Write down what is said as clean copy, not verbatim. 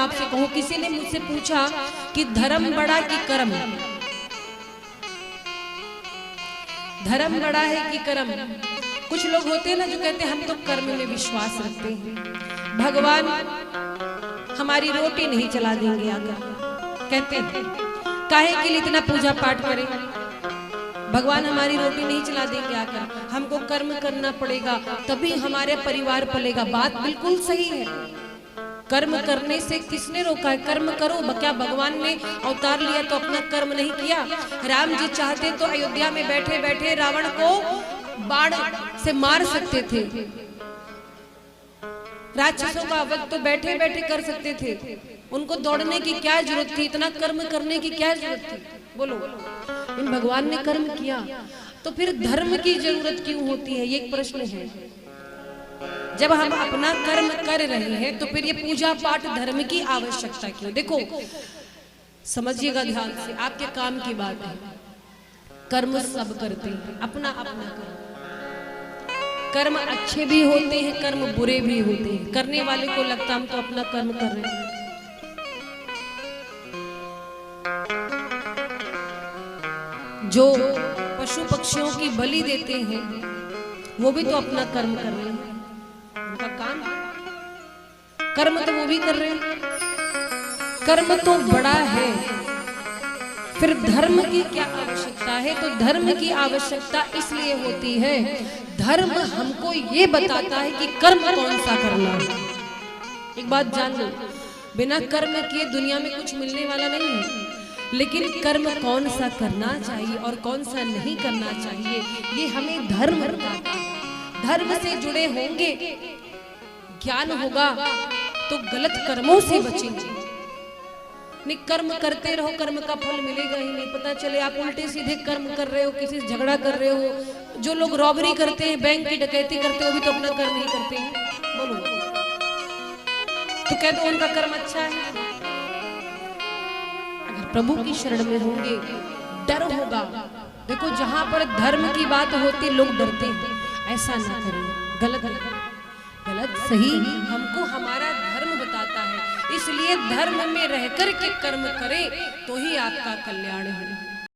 आपसे कहूं, किसी ने मुझसे पूछा कि धर्म बड़ा कि कर्म, धर्म बड़ा है कि कर्म। कुछ लोग होते हैं ना जो कहते हैं हम तो कर्म में विश्वास रखते हैं, भगवान हमारी रोटी नहीं चला देंगे आकर, कहते हैं काहे के लिए इतना पूजा पाठ करें, भगवान हमारी रोटी नहीं चला देंगे आकर, हमको कर्म करना पड़ेगा तभी हमारे परिवार पलेगा। बात बिल्कुल सही है, कर्म करने से किसने रोका है? कर्म करो। क्या भगवान ने अवतार लिया तो अपना कर्म नहीं किया? राम जी चाहते तो अयोध्या में बैठे बैठे रावण को बाण से मार सकते थे, राक्षसों का वध तो बैठे बैठे कर सकते थे, उनको दौड़ने की क्या जरूरत थी, इतना कर्म करने की क्या जरूरत थी? बोलो। इन भगवान ने कर्म किया तो फिर धर्म की जरूरत क्यों होती है? ये एक प्रश्न है। जब हम अपना कर्म कर रहे हैं तो फिर ये पूजा पाठ धर्म की आवश्यकता क्यों? देखो समझिएगा ध्यान से, आपके काम की बात है। कर्म सब करते हैं, अपना अपना कर्म, कर्म अच्छे भी होते हैं, कर्म बुरे भी होते हैं। करने वाले को लगता हम तो अपना कर्म कर रहे हैं। जो पशु पक्षियों की बलि देते हैं वो भी तो अपना कर्म कर रहे हैं, उनका काम कर्म तो वो भी कर रहे हैं। कर्म तो बड़ा है, फिर धर्म की क्या आवश्यकता है? तो धर्म की आवश्यकता इसलिए होती है, धर्म हमको ये बताता है कि कर्म कौन सा करना है। एक बात जान लो, बिना कर्म किए दुनिया में कुछ मिलने वाला नहीं है, लेकिन कर्म कौन सा करना चाहिए और कौन सा नहीं करना चाहिए ये हमें धर्म बताता है। धर्म से जुड़े होंगे, ज्ञान होगा तो गलत कर्मों से बचेंगे। नहीं कर्म करते रहो, कर्म का फल मिलेगा ही नहीं। पता चले आप उल्टे सीधे कर्म कर रहे हो, किसी से झगड़ा कर रहे हो। जो लोग रॉबरी करते हैं, बैंक की डकैती करते हो, भी तो अपना कर्म नहीं करते हैं। बोलो तो कह दो उनका कर्म अच्छा है। अगर प्रभु की शरण में होंगे, डर होगा। देखो जहां पर धर्म की बात होती लोग डरते हैं, ऐसा ना करें। गलत गलत सही हमको हमारा धर्म बताता है, इसलिए धर्म में रहकर के कर्म करें तो ही आपका कल्याण है।